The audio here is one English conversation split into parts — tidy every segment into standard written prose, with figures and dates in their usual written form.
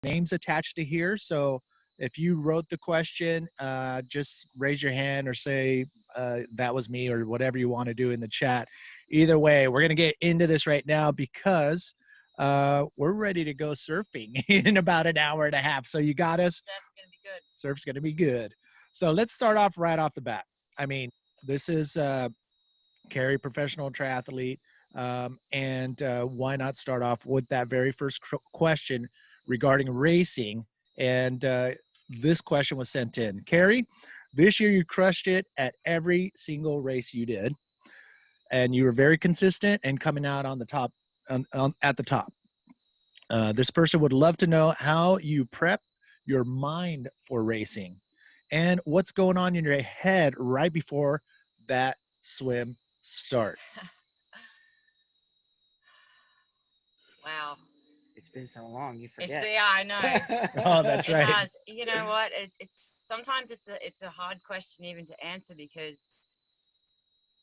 names attached to here. So if you wrote the question, just raise your hand or say that was me or whatever you want to do in the chat. Either way, we're going to get into this right now because we're ready to go surfing in about an hour and a half. So you got us. That's going to be good. Surf's going to be good. So let's start off right off the bat. I mean, this is Carrie, professional triathlete. And why not start off with that very first question regarding racing? And this question was sent in. Carrie, this year you crushed it at every single race you did. And you were very consistent and coming out on the top, at the top. This person would love to know how you prep your mind for racing and what's going on in your head right before that swim start. Wow. It's been so long, you forget. Yeah, I know. Oh, that's right. It has. You know what? It's sometimes it's a hard question even to answer because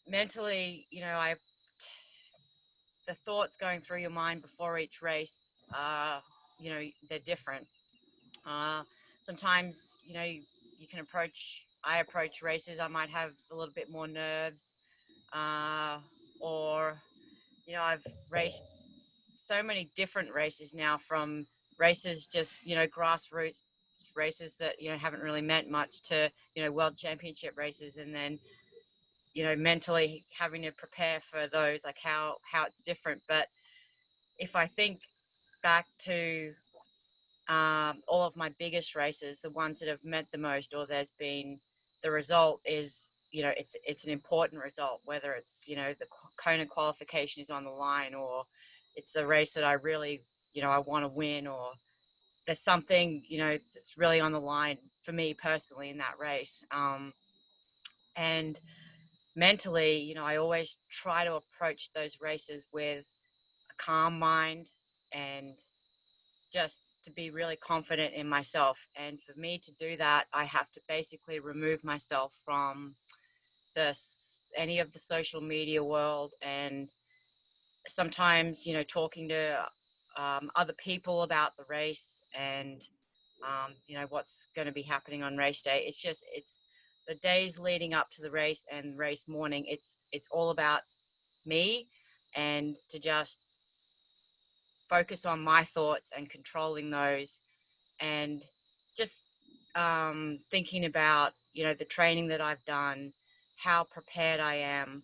mentally, the thoughts going through your mind before each race, they're different. Sometimes, I approach races, I might have a little bit more nerves, or, I've raced so many different races now, from races just, grassroots races that, haven't really meant much to, world championship races. And then, mentally having to prepare for those, like how it's different. But if I think back to all of my biggest races, the ones that have meant the most, or there's been the result is, it's an important result, whether it's, the Kona qualification is on the line, or it's a race that I really, I want to win, or there's something, it's really on the line for me personally in that race. And mentally, I always try to approach those races with a calm mind and just to be really confident in myself. And for me to do that, I have to basically remove myself from any of the social media world, and sometimes, talking to other people about the race and, what's going to be happening on race day. It's the days leading up to the race and race morning. It's all about me, and to just focus on my thoughts and controlling those, and just thinking about, the training that I've done, how prepared I am,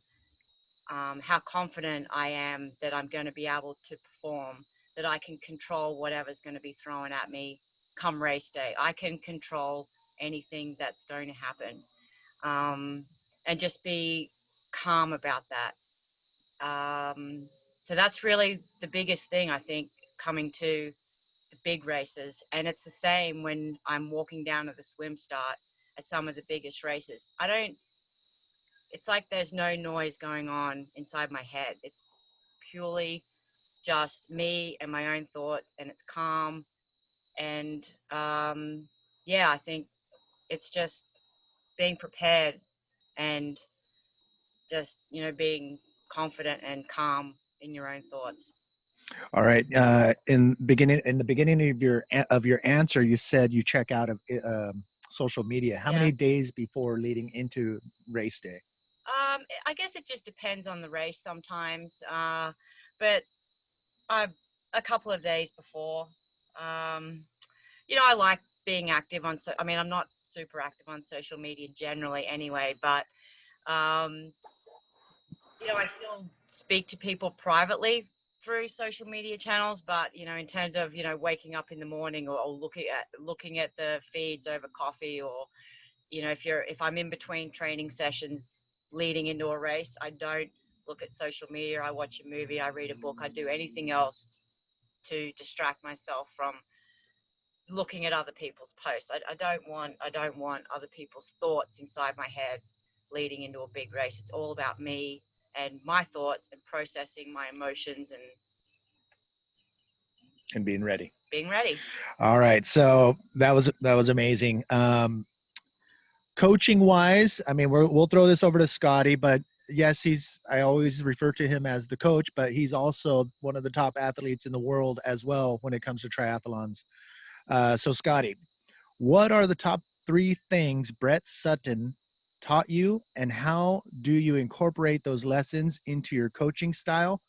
how confident I am that I'm going to be able to perform, that I can control whatever's going to be thrown at me come race day. I can control anything that's going to happen, and just be calm about that. So that's really the biggest thing, I think, coming to the big races. And it's the same when I'm walking down to the swim start at some of the biggest races. It's like there's no noise going on inside my head. It's purely just me and my own thoughts, and it's calm. And I think it's just being prepared and just, being confident and calm in your own thoughts. All right. In the beginning of your answer, you said you check out of social media. How many days before leading into race day? I guess it just depends on the race sometimes, but a couple of days before. I like being active on. I'm not super active on social media generally, anyway, but I still speak to people privately through social media channels. But in terms of waking up in the morning, or looking at the feeds over coffee, or if I'm in between training sessions leading into a race, I don't look at social media. I watch a movie, I read a book, I do anything else to distract myself from looking at other people's posts. I don't want other people's thoughts inside my head leading into a big race. It's all about me and my thoughts and processing my emotions and being ready. All right. So that was amazing. Coaching wise, I mean, we'll throw this over to Scotty, but yes, I always refer to him as the coach, but he's also one of the top athletes in the world as well when it comes to triathlons. So Scotty, what are the top 3 things Brett Sutton taught you, and how do you incorporate those lessons into your coaching style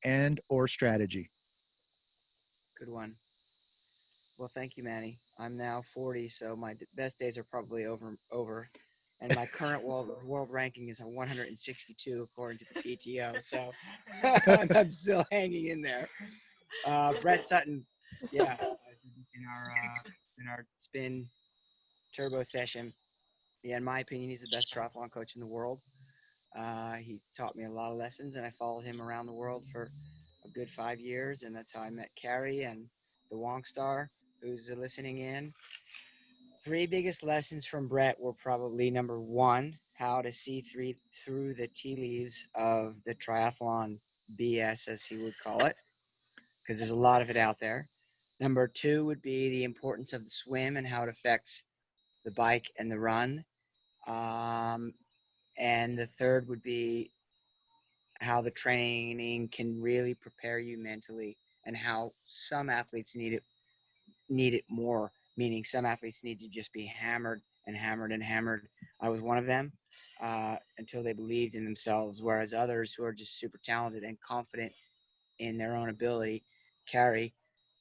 and or strategy? Good one. Well, thank you, Manny. I'm now 40, so my best days are probably over, and my current world ranking is a 162 according to the PTO. So I'm still hanging in there. Brett Sutton, yeah, I said this in our spin turbo session. Yeah, in my opinion, he's the best triathlon coach in the world. He taught me a lot of lessons, and I followed him around the world for a good 5 years, and that's how I met Carrie and the Wong Star, who's listening in. Three biggest lessons from Brett were probably number one, how to see through the tea leaves of the triathlon BS, as he would call it, because there's a lot of it out there. Number two would be the importance of the swim and how it affects the bike and the run. Um, and the third would be how the training can really prepare you mentally, and how some athletes need it more, meaning some athletes need to just be hammered and hammered and hammered. I was one of them until they believed in themselves, whereas others who are just super talented and confident in their own ability, Carrie,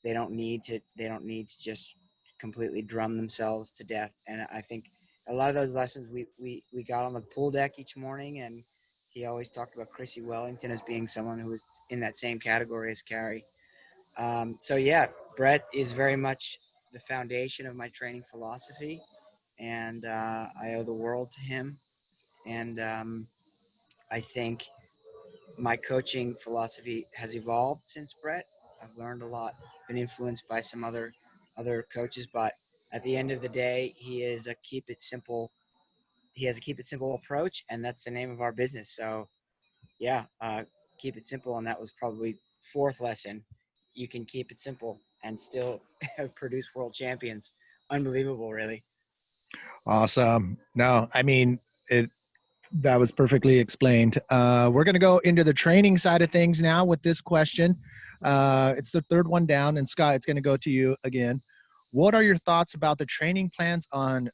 they don't need to just completely drum themselves to death. And I think a lot of those lessons we got on the pool deck each morning, and he always talked about Chrissy Wellington as being someone who was in that same category as Carrie. So yeah, Brett is very much the foundation of my training philosophy, and I owe the world to him. And I think my coaching philosophy has evolved since Brett. I've learned a lot, been influenced by some other coaches, but at the end of the day, he has a keep it simple approach, and that's the name of our business. So yeah, keep it simple, and that was probably fourth lesson. You can keep it simple and still produce world champions. Unbelievable, really. Awesome. No, I mean, it that was perfectly explained. We're going to go into the training side of things now with this question. It's the third one down, and Scott, it's going to go to you again. What are your thoughts about the training plans on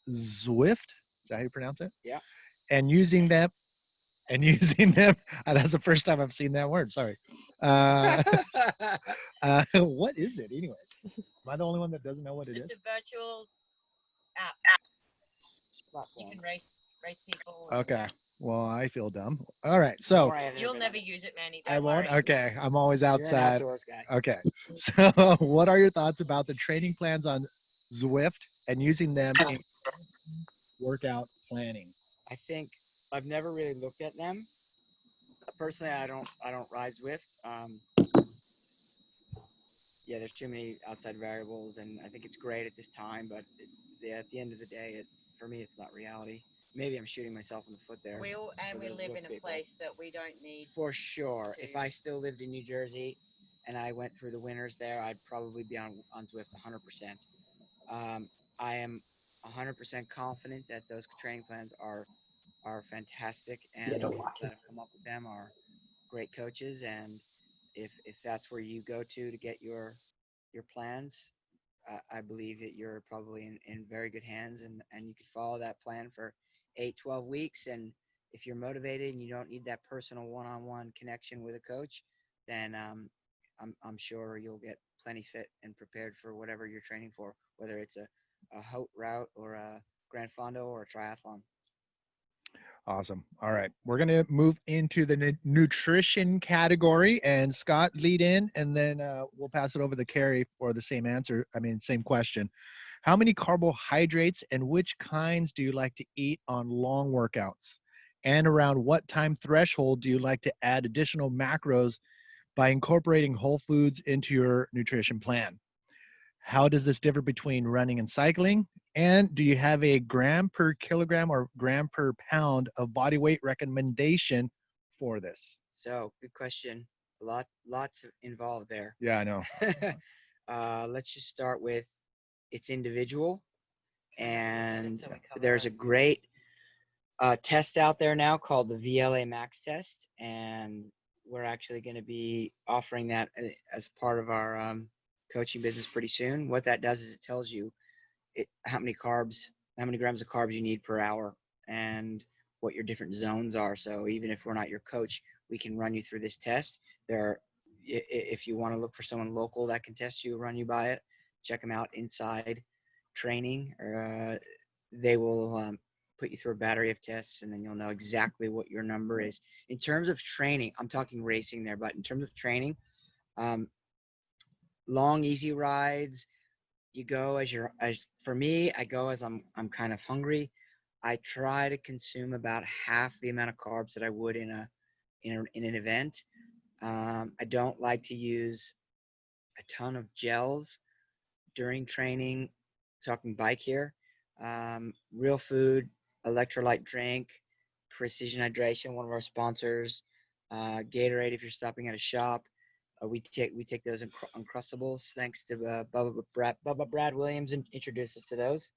Zwift? Is that how you pronounce it? Yeah. And using them, and using them. That's the first time I've seen that word. Sorry. Uh, what is it, anyways? Am I the only one that doesn't know what it is? It's a virtual app. You can race people. Okay. Well, I feel dumb. All right. So You'll never use it, Manny. I Don't won't. worry. Okay. I'm always You're an outside. outdoors guy. Okay. So, what are your thoughts about the training plans on Zwift and using them in workout planning? I think I've never really looked at them. Personally, I don't ride Zwift. Yeah, there's too many outside variables, and I think it's great at this time, but yeah, at the end of the day, for me, it's not reality. Maybe I'm shooting myself in the foot there. We live Zwift in a people. place that we don't need. For sure. to. If I still lived in New Jersey and I went through the winters there, I'd probably be on Zwift 100%. Um, I am 100% confident that those training plans are fantastic, and the people that have come up with them are great coaches. And if that's where you go to get your plans, I believe that you're probably in very good hands, and you could follow that plan for 8, 12 weeks. And if you're motivated and you don't need that personal one-on-one connection with a coach, then I'm sure you'll get plenty fit and prepared for whatever you're training for, whether it's a haute route or a Grand Fondo or a triathlon. Awesome. All right. We're going to move into the nutrition category, and Scott lead in, and then we'll pass it over to Carrie for the same answer. I mean, same question. How many carbohydrates and which kinds do you like to eat on long workouts? And around what time threshold do you like to add additional macros by incorporating whole foods into your nutrition plan? How does this differ between running and cycling? And do you have a gram per kilogram or gram per pound of body weight recommendation for this? So good question. Lots involved there. Yeah, I know. Let's just start with it's individual, and So we cover there's a that. great test out there now called the VLA Max test, and we're actually going to be offering that as part of our coaching business pretty soon. What that does is it tells you how many grams of carbs you need per hour, and what your different zones are. So even if we're not your coach, we can run you through this test. If you want to look for someone local that can test you, run you by it, check them out. Inside Training, or they will put you through a battery of tests, and then you'll know exactly what your number is. In terms of training, I'm talking racing there, but in terms of training, long, easy rides, you go for me, I go as I'm kind of hungry. I try to consume about half the amount of carbs that I would in an event. I don't like to use a ton of gels during training. Talking bike here. Real food, electrolyte drink, Precision Hydration, one of our sponsors. Gatorade if you're stopping at a shop. We take those Uncrustables. Thanks to Bubba Brad Williams introduced us to those.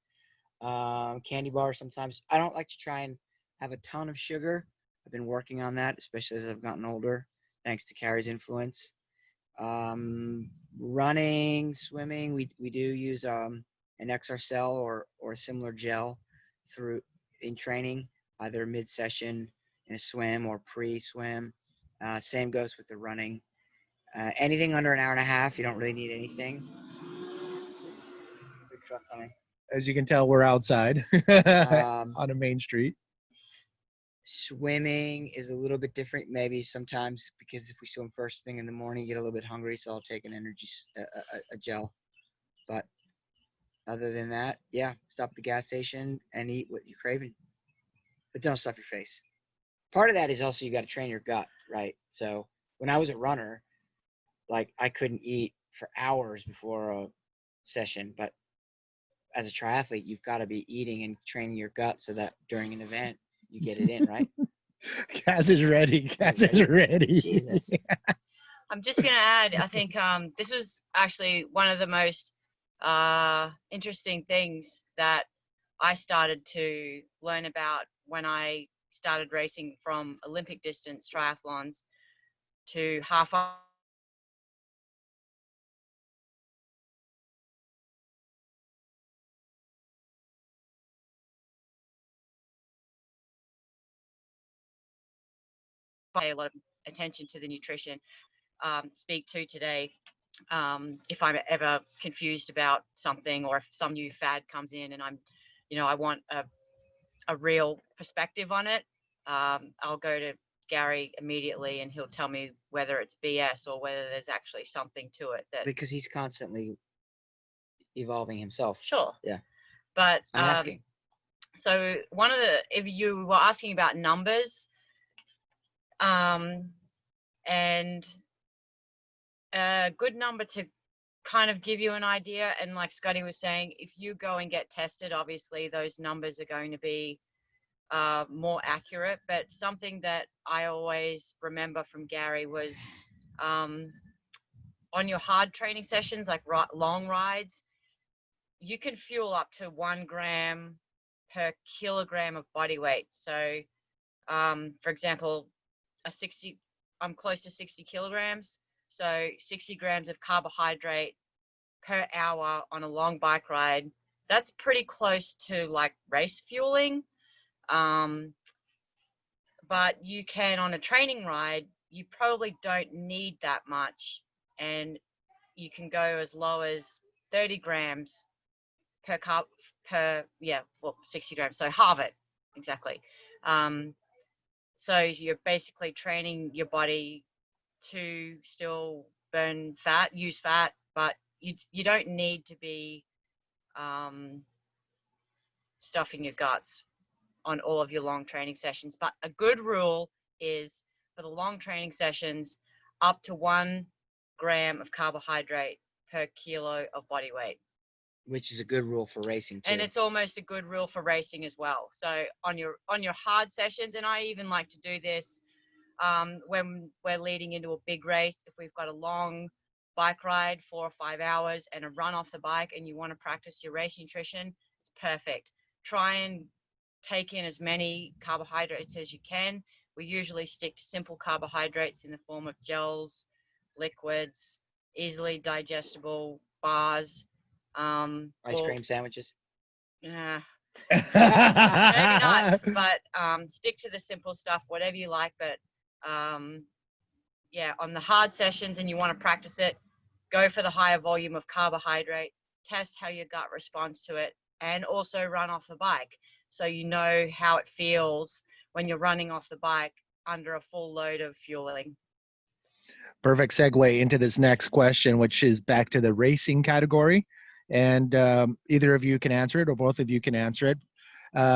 Candy bars sometimes. I don't like to try and have a ton of sugar. I've been working on that, especially as I've gotten older, thanks to Carrie's influence. Running, swimming, we do use an XR-Cell or a similar gel in training, either mid-session in a swim or pre-swim. Same goes with the running. Anything under an hour and a half, you don't really need anything. Big truck coming. As you can tell, we're outside on a main street. Swimming is a little bit different, maybe sometimes, because if we swim first thing in the morning, you get a little bit hungry, so I'll take an energy a gel. But other than that, yeah, stop at the gas station and eat what you're craving, but don't stuff your face. Part of that is also you got to train your gut, right? So when I was a runner, like I couldn't eat for hours before a session, but as a triathlete, you've got to be eating and training your gut so that during an event you get it in, right? Kaz is ready. Kaz is ready. Jesus. I'm just going to add, I think this was actually one of the most interesting things that I started to learn about when I started racing from Olympic distance triathlons to half pay a lot of attention to the nutrition. Speak to today if I'm ever confused about something, or if some new fad comes in and I want a real perspective on it, I'll go to Gary immediately and he'll tell me whether it's BS or whether there's actually something to it. Because he's constantly evolving himself. Sure. Yeah. But I'm asking. So if you were asking about numbers, and a good number to kind of give you an idea, and like Scotty was saying, if you go and get tested, obviously those numbers are going to be more accurate. But something that I always remember from Gary was on your hard training sessions, like long rides, you can fuel up to 1 gram per kilogram of body weight. So for example, I'm close to 60 kilograms. So 60 grams of carbohydrate per hour on a long bike ride, that's pretty close to like race fueling. But you can, on a training ride, you probably don't need that much. And you can go as low as 30 grams per 60 grams. So halve it, exactly. So you're basically training your body to still burn fat, use fat, but you don't need to be stuffing your guts on all of your long training sessions. But a good rule is for the long training sessions, up to 1 gram of carbohydrate per kilo of body weight. Which is a good rule for racing too. And it's almost a good rule for racing as well. So on your hard sessions, and I even like to do this when we're leading into a big race, if we've got a long bike ride, 4 or 5 hours, and a run off the bike, and you want to practice your race nutrition, it's perfect. Try and take in as many carbohydrates as you can. We usually stick to simple carbohydrates in the form of gels, liquids, easily digestible bars. Ice cream sandwiches. Yeah, maybe not, but stick to the simple stuff, whatever you like. But yeah, on the hard sessions and you want to practice it, go for the higher volume of carbohydrate, test how your gut responds to it, and also run off the bike so you know how it feels when you're running off the bike under a full load of fueling. Perfect segue into this next question, which is back to the racing category. And either of you can answer it or both of you can answer it.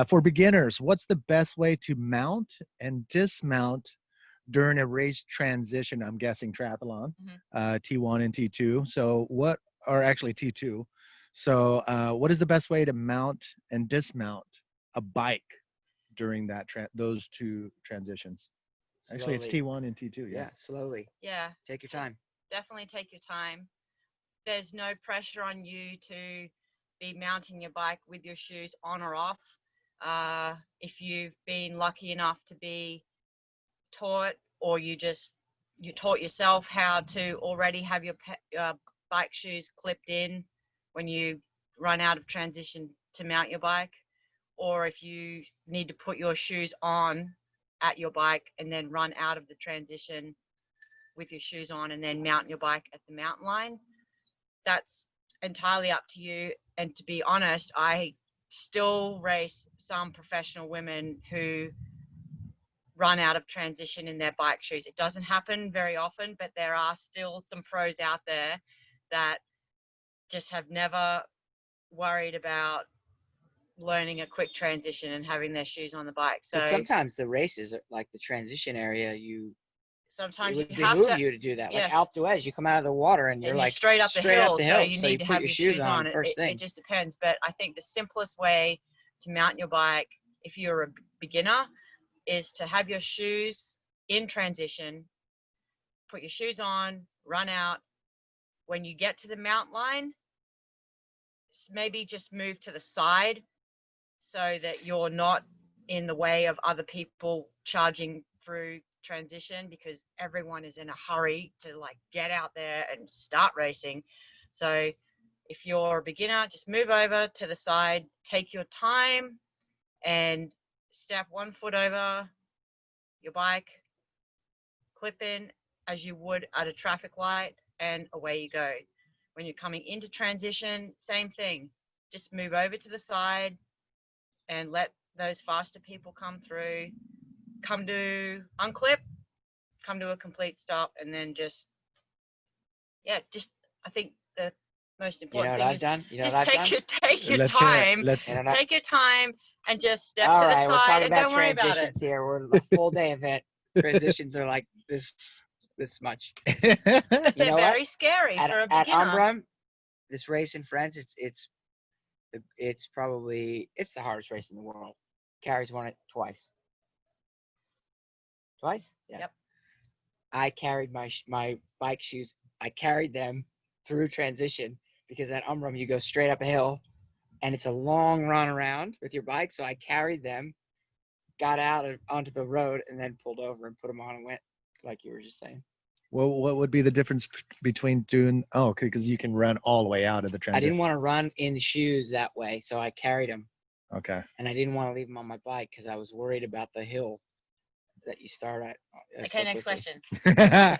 For beginners, what's the best way to mount and dismount during a race transition? I'm guessing triathlon, T1 and T2. So what are actually T2? So what is the best way to mount and dismount a bike during that those two transitions? Actually, it's T1 and T2. Yeah, slowly. Yeah. Take your time. Definitely take your time. There's no pressure on you to be mounting your bike with your shoes on or off. If you've been lucky enough to be taught, or you taught yourself how to already have your bike shoes clipped in when you run out of transition to mount your bike, or if you need to put your shoes on at your bike and then run out of the transition with your shoes on and then mount your bike at the mountain line, that's entirely up to you. And to be honest, I still race some professional women who run out of transition in their bike shoes. It doesn't happen very often, but there are still some pros out there that just have never worried about learning a quick transition and having their shoes on the bike. So but sometimes the races, like the transition area, sometimes it would you have behoove to you to do that. yes. Like Alpe d'Huez, you come out of the water and you're like straight up the hill, so you so need to put have your your shoes on first thing. It just depends, but I think the simplest way to mount your bike if you're a beginner is to have your shoes in transition, put your shoes on, run out. When you get to the mount line, maybe just move to the side so that you're not in the way of other people charging through transition, because everyone is in a hurry to like get out there and start racing. So if you're a beginner, just move over to the side, take your time and step one foot over your bike, clip in as you would at a traffic light, and away you go. When you're coming into transition, same thing. Just move over to the side and let those faster people come through, come to unclip, come to a complete stop, and then I think the most important thing is just take your time. Take your time and just step to the side and don't worry about it. Here, we're a full day event. Transitions are like this much. But they're very scary for a beginner. At Umbrum, this race in France, it's probably the hardest race in the world. Carrie's won it twice. Twice? Yeah. Yep. I carried my bike shoes. I carried them through transition because at Umbrum you go straight up a hill, and it's a long run around with your bike. So I carried them, got out onto the road, and then pulled over and put them on and went, like you were just saying. Well, what would be the difference between doing? Oh, okay, because you can run all the way out of the transition. I didn't want to run in the shoes that way, so I carried them. Okay. And I didn't want to leave them on my bike because I was worried about the hill that you start at. Okay, next question.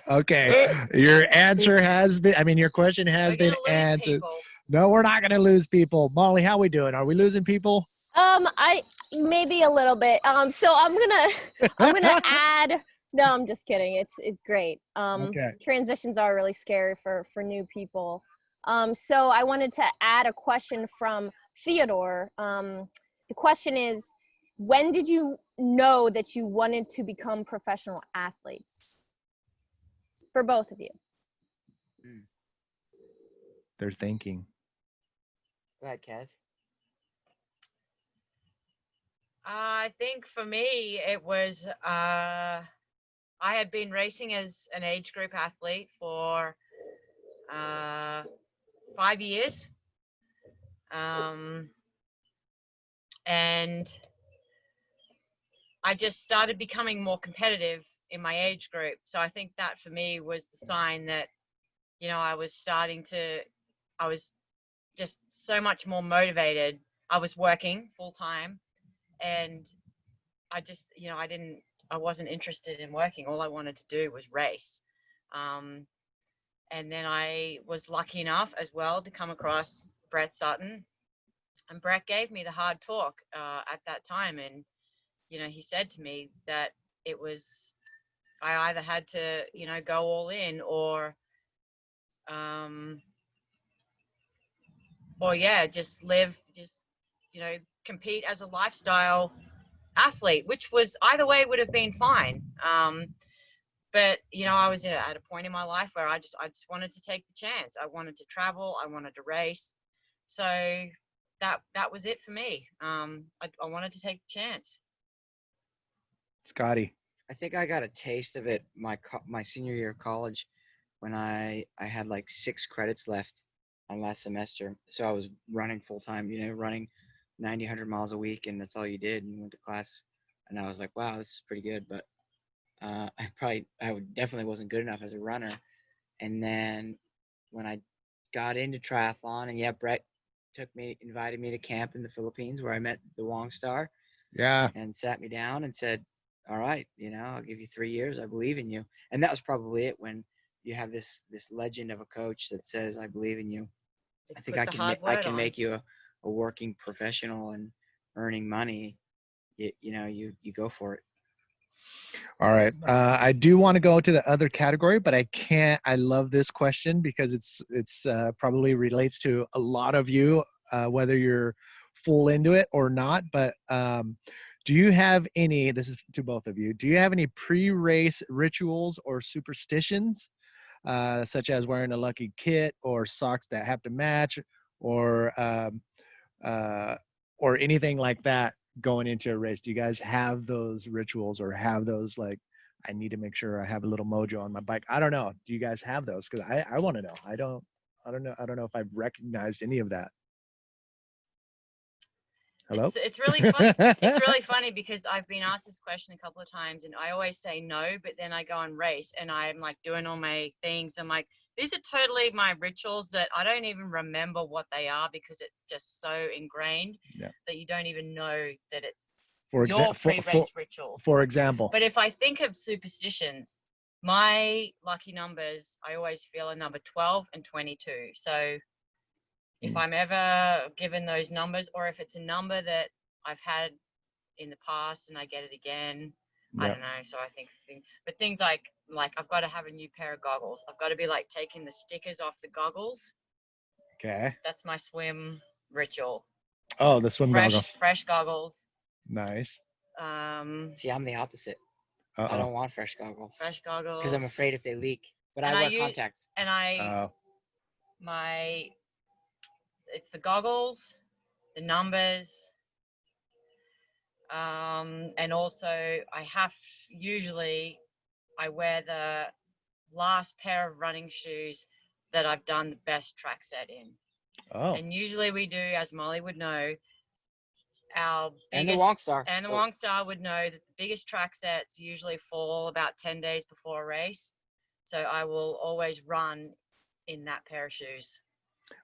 Okay, your answer has been. I mean, your question has been answered. No, we're not going to lose people. Molly, how we doing? Are we losing people? I maybe a little bit. So I'm gonna add. No, I'm just kidding. It's great. Okay. Transitions are really scary for new people. So I wanted to add a question from Theodore. The question is, when did you know that you wanted to become professional athletes? For both of you. They're thinking. Go ahead, Kaz. I think for me, it was, I had been racing as an age group athlete for 5 years. And I just started becoming more competitive in my age group. So I think that for me was the sign that you know, I was just so much more motivated. I was working full time, and I just, you know, I wasn't interested in working. All I wanted to do was race. And then I was lucky enough as well to come across Brett Sutton, and Brett gave me the hard talk at that time. And, you know, he said to me that I either had to, you know, go all in or yeah, just you know, compete as a lifestyle athlete, which was either way would have been fine. But you know, I was at a point in my life where I just wanted to take the chance. I wanted to travel. I wanted to race. So that was it for me. I wanted to take the chance. Scotty. I think I got a taste of it my senior year of college when I had like 6 credits left on last semester. So I was running full time, you know, running 90, 100 miles a week, and that's all you did, and you went to class. And I was like, wow, this is pretty good. But definitely wasn't good enough as a runner. And then when I got into triathlon, and yeah, Brett invited me to camp in the Philippines where I met the Wong Star. Yeah. And sat me down and said, all right, you know, I'll give you 3 years. I believe in you. And that was probably it, when you have this legend of a coach that says, I believe in you. I think I can make you a working professional and earning money. You go for it. All right. I do want to go to the other category, but I can't. I love this question because it's probably relates to a lot of you, whether you're full into it or not. But do you have any, this is to both of you, do you have any pre-race rituals or superstitions, such as wearing a lucky kit or socks that have to match, or anything like that going into a race? Do you guys have those rituals, or have those, like, I need to make sure I have a little mojo on my bike? I don't know. Do you guys have those? Because I want to know. I don't know if I've recognized any of that. Hello? It's really funny. It's really funny because I've been asked this question a couple of times, and I always say no, but then I go and race and I'm like doing all my things. I'm like, these are totally my rituals that I don't even remember what they are, because it's just so ingrained that you don't even know that it's your pre-race ritual. For example. But if I think of superstitions, my lucky numbers, I always feel a number 12 and 22. So if I'm ever given those numbers, or if it's a number that I've had in the past and I get it again, I don't know. So I think, but things like I've got to have a new pair of goggles. I've got to be like taking the stickers off the goggles. Okay. That's my swim ritual. Oh, the swim goggles. Fresh goggles. Nice. See, I'm the opposite. Uh-oh. I don't want fresh goggles. Fresh goggles. Because I'm afraid if they leak. But I wear contacts. And it's the goggles, the numbers, and also I wear the last pair of running shoes that I've done the best track set in. Oh. And usually we do, as Molly would know, and the Wong Star. And the Wong Star would know that the biggest track sets usually fall about 10 days before a race. So I will always run in that pair of shoes.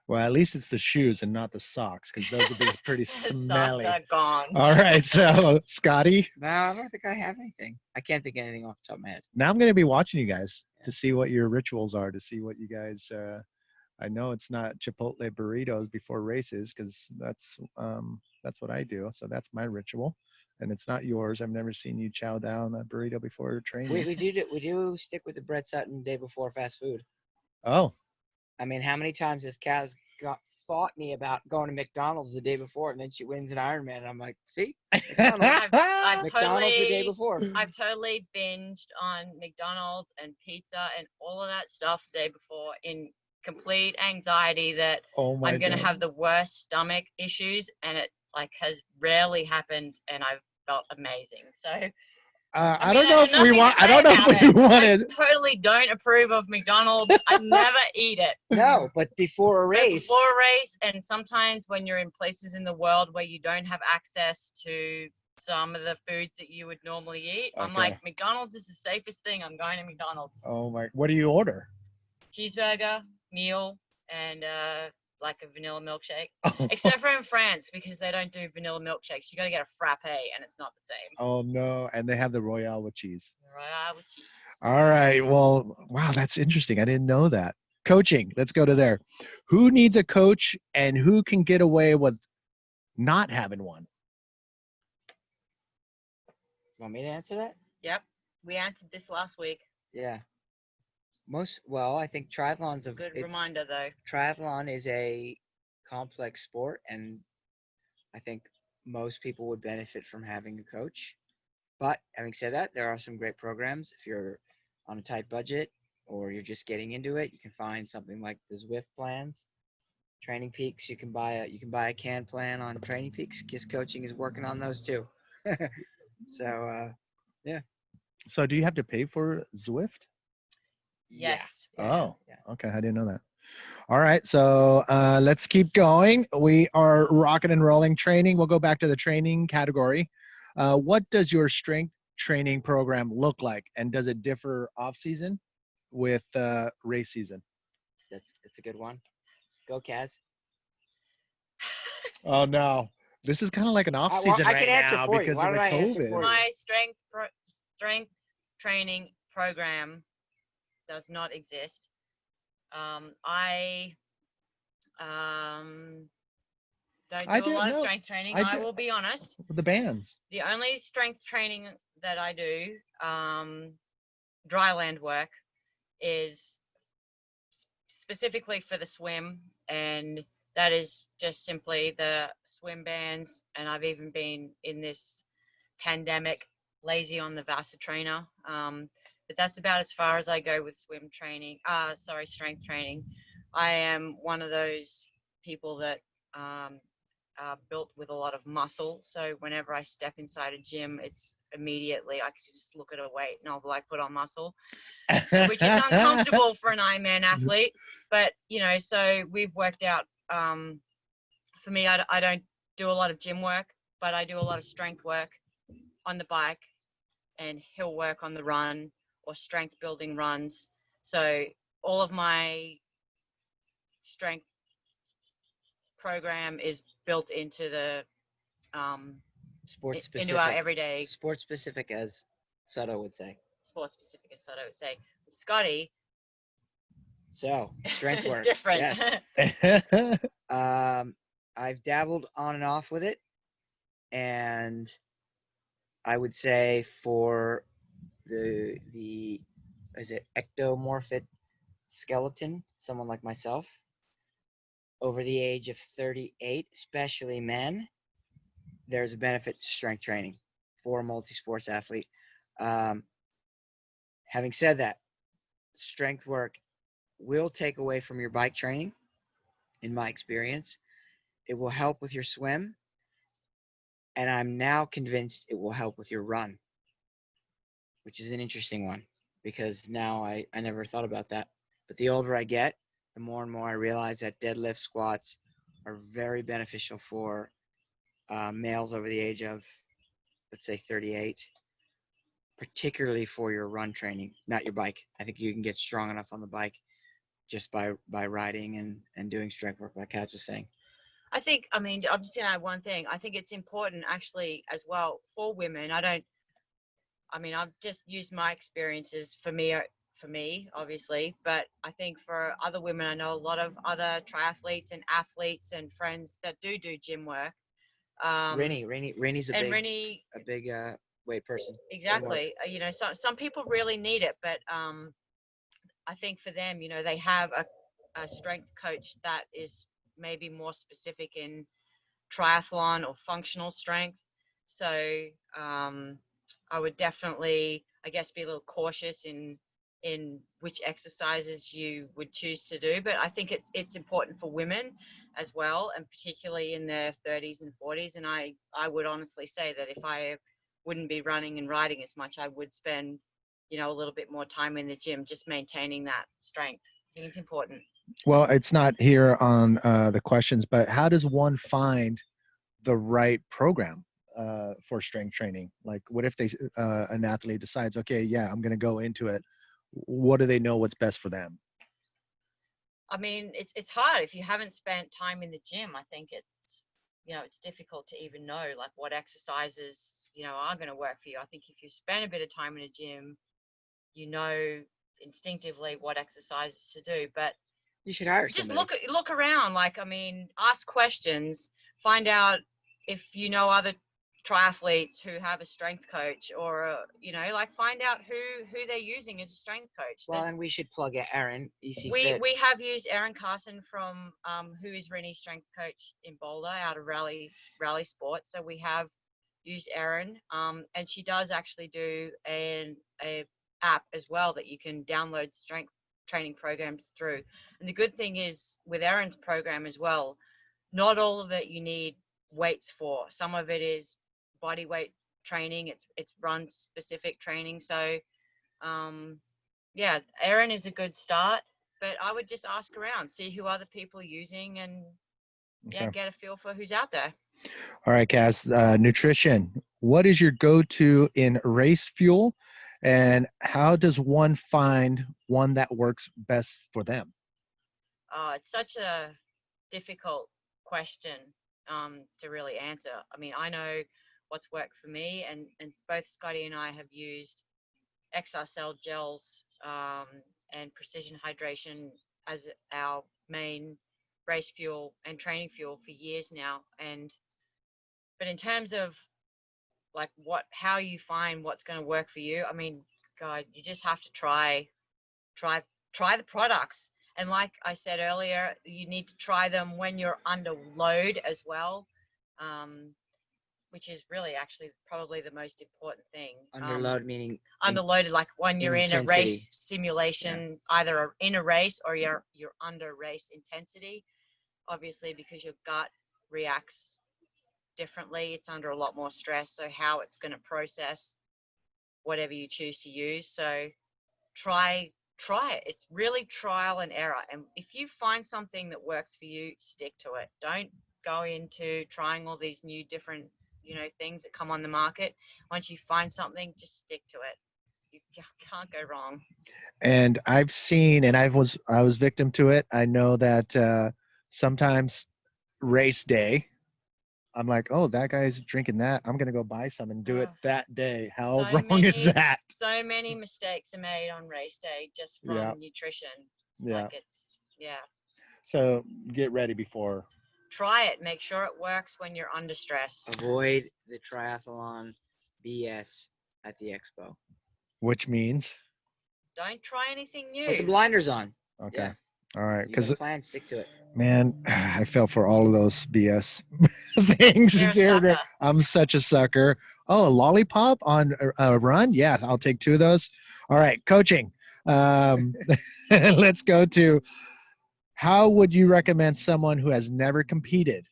Well, at least it's the shoes and not the socks, because those would be pretty smelly. Socks are gone. All right, so Scotty? No, I don't think I have anything. I can't think of anything off the top of my head. Now I'm going to be watching you guys to see what your rituals are, to see what you guys, I know it's not Chipotle burritos before races, because that's what I do. So that's my ritual. And it's not yours. I've never seen you chow down a burrito before training. We do stick with the Brett Sutton day before fast food. Oh. I mean, how many times has Kaz fought me about going to McDonald's the day before, and then she wins an Ironman, and I'm like, see? McDonald's, McDonald's the day before. I've totally binged on McDonald's and pizza and all of that stuff the day before in complete anxiety that I'm going to have the worst stomach issues, and it has rarely happened, and I've felt amazing. So I don't know if we want to. I totally don't approve of McDonald's. I never eat it. No, but before a race. And sometimes when you're in places in the world where you don't have access to some of the foods that you would normally eat, I'm like, McDonald's is the safest thing. I'm going to McDonald's. Oh my! What do you order? cheeseburger, meal, and like a vanilla milkshake. Oh. Except for in France, because they don't do vanilla milkshakes. You got to get a frappe, and it's not the same. Oh no, and they have the Royale with cheese. Right, with cheese. All right. Well, wow, that's interesting. I didn't know that. Coaching. Let's go to there. Who needs a coach and who can get away with not having one? Want me to answer that? Yep, we answered this last week. Yeah. I think triathlon's a Good reminder, though. Triathlon is a complex sport, and I think most people would benefit from having a coach. But having said that, there are some great programs. If you're on a tight budget or you're just getting into it, you can find something like the Zwift plans, Training Peaks. You can buy a canned plan on Training Peaks. KISS Coaching is working on those too. So yeah. So do you have to pay for Zwift? Yes. Oh, Yeah. okay. I didn't know that. All right. So let's keep going. We are rocking and rolling training. We'll go back to the training category. What does your strength training program look like? And does it differ off season with race season? It's a good one. Go, Kaz. Oh, no. This is kind of like an off season I right can answer now for you. because Why of the don't I answer COVID. for you? My strength training program does not exist. I don't do a lot of strength training. I will be honest. The bands. The only strength training that I do, dry land work, is specifically for the swim, and that is just simply the swim bands. And I've even been in this pandemic lazy on the Vasa trainer. But that's about as far as I go with strength training. I am one of those people that are built with a lot of muscle. So whenever I step inside a gym, it's immediately, I can just look at a weight and I'll be like, put on muscle, which is uncomfortable for an Ironman athlete. But, so we've worked out, for me, I don't do a lot of gym work, but I do a lot of strength work on the bike and hill work on the run, or strength building runs. So all of my strength program is built into the Sports specific. into our everyday Sports specific, as Sutton would say. Sports specific, as Sutton would say. Scotty. So strength work. Different. Yes. I've dabbled on and off with it, and I would say for the ectomorphic skeleton, someone like myself, over the age of 38, especially men, there's a benefit to strength training for a multi-sports athlete. Having said that, strength work will take away from your bike training, in my experience. It will help with your swim, and I'm now convinced it will help with your run, which is an interesting one, because now I never thought about that. But the older I get, the more and more I realize that deadlift squats are very beneficial for males over the age of, let's say, 38, particularly for your run training, not your bike. I think you can get strong enough on the bike just by riding and doing strength work, like Kaz was saying. I'm just going to add one thing. I think it's important actually as well for women. I've just used my experiences for me, obviously, but I think for other women, I know a lot of other triathletes and athletes and friends that do gym work. Rainey's a big weight person. Exactly. Some people really need it, but I think for them, they have a strength coach that is maybe more specific in triathlon or functional strength. So I would definitely, I guess, be a little cautious in which exercises you would choose to do. But I think it's important for women as well, and particularly in their 30s and 40s. And I would honestly say that if I wouldn't be running and riding as much, I would spend, a little bit more time in the gym, just maintaining that strength. I think it's important. Well, it's not here on the questions, but how does one find the right program for strength training? Like, what if an athlete decides, okay, yeah, I'm going to go into it. What do they know what's best for them? I mean, it's hard if you haven't spent time in the gym. I think it's difficult to even know like what exercises, are going to work for you. I think if you spend a bit of time in a gym, you know instinctively what exercises to do. But You should hire just somebody. look around. Like, I mean, ask questions, find out if you know other triathletes who have a strength coach, or like find out who they're using as a strength coach. Well, and we should plug Aaron, EC we Fit. we have used Erin Carson from who is Rennie's strength coach in Boulder out of Rally Sports. So we have used Erin, and she does actually do a app as well that you can download strength training programs through. And the good thing is with Erin's program as well, not all of it you need weights for. Some of it is body weight training. It's run specific training. So yeah, Erin is a good start, but I would just ask around, see who other people are using, and get a feel for who's out there. All right, Cass, nutrition. What is your go-to in race fuel, and how does one find one that works best for them? It's such a difficult question to really answer. I mean, I know what's worked for me, and both Scotty and I have used XR gels and precision hydration as our main race fuel and training fuel for years now. But in terms of like how you find what's going to work for you, I mean, God, you just have to try the products. And like I said earlier, you need to try them when you're under load as well, which is really actually probably the most important thing. Under load meaning underloaded, like when you're in a race simulation, either in a race or you're under race intensity. Obviously, because your gut reacts differently, it's under a lot more stress. So how it's going to process whatever you choose to use. So try it. It's really trial and error. And if you find something that works for you, stick to it. Don't go into trying all these new different, things that come on the market. Once you find something, just stick to it. You can't go wrong. And I've seen, and I was victim to it. I know that sometimes race day, I'm like, oh, that guy's drinking that. I'm gonna go buy some and do it that day. How wrong is that? So many mistakes are made on race day just from nutrition. Yeah. Like So get ready before. Try it. Make sure it works when you're under stress. Avoid the triathlon BS at the expo. Which means? Don't try anything new. Put the blinders on. Okay. Yeah. All right. Because plan, stick to it. Man, I fell for all of those BS things. I'm such a sucker. Oh, a lollipop on a run? Yeah, I'll take 2 of those. All right, coaching. Let's go to, how would you recommend someone who has never competed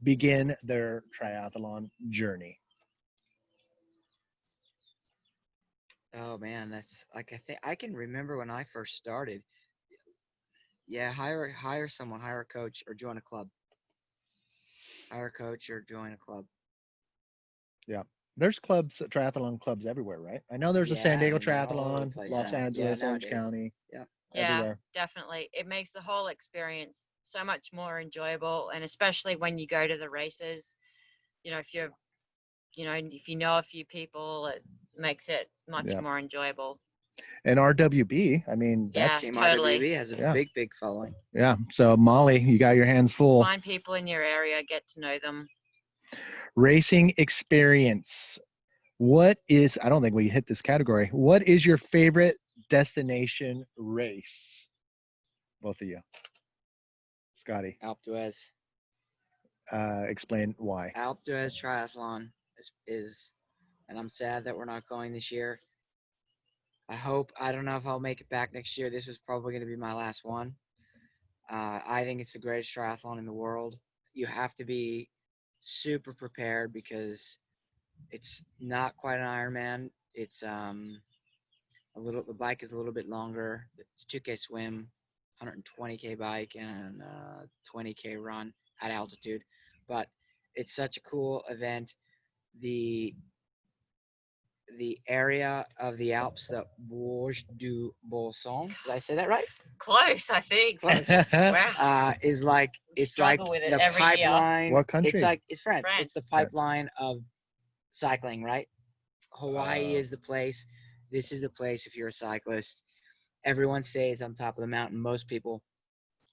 begin their triathlon journey? Oh man, that's like, I think I can remember when I first started. Yeah, hire someone, hire a coach, or join a club. Hire a coach or join a club. Yeah. There's clubs, triathlon clubs everywhere, right? I know there's a San Diego Triathlon, Los Angeles, Orange County. Yeah. Everywhere. Yeah, definitely. It makes the whole experience so much more enjoyable, and especially when you go to the races, if you know a few people, it makes it much more enjoyable. And RWB, I mean, that's totally. RWB has a big following. Yeah. So Molly, you got your hands full. Find people in your area, get to know them. Racing experience. What is, I don't think we hit this category. What is your favorite destination race? Both of you. Scotty. Alpe d'Huez. Explain why. Alpe d'Huez Triathlon is, and I'm sad that we're not going this year. I don't know if I'll make it back next year. This was probably going to be my last one. I think it's the greatest triathlon in the world. You have to be super prepared because it's not quite an Ironman. It's the bike is a little bit longer. It's 2K swim, 120K bike, and 20K run at altitude. But it's such a cool event. The the area of the Alps that Vosges du Bolson. Did I say that right? Close, I think. Close. Wow. Is like it's like Struggle with it the every year. pipeline. What country? It's France. It's the France. pipeline of cycling, right? Hawaii is the place. This is the place if you're a cyclist. Everyone stays on top of the mountain. Most people,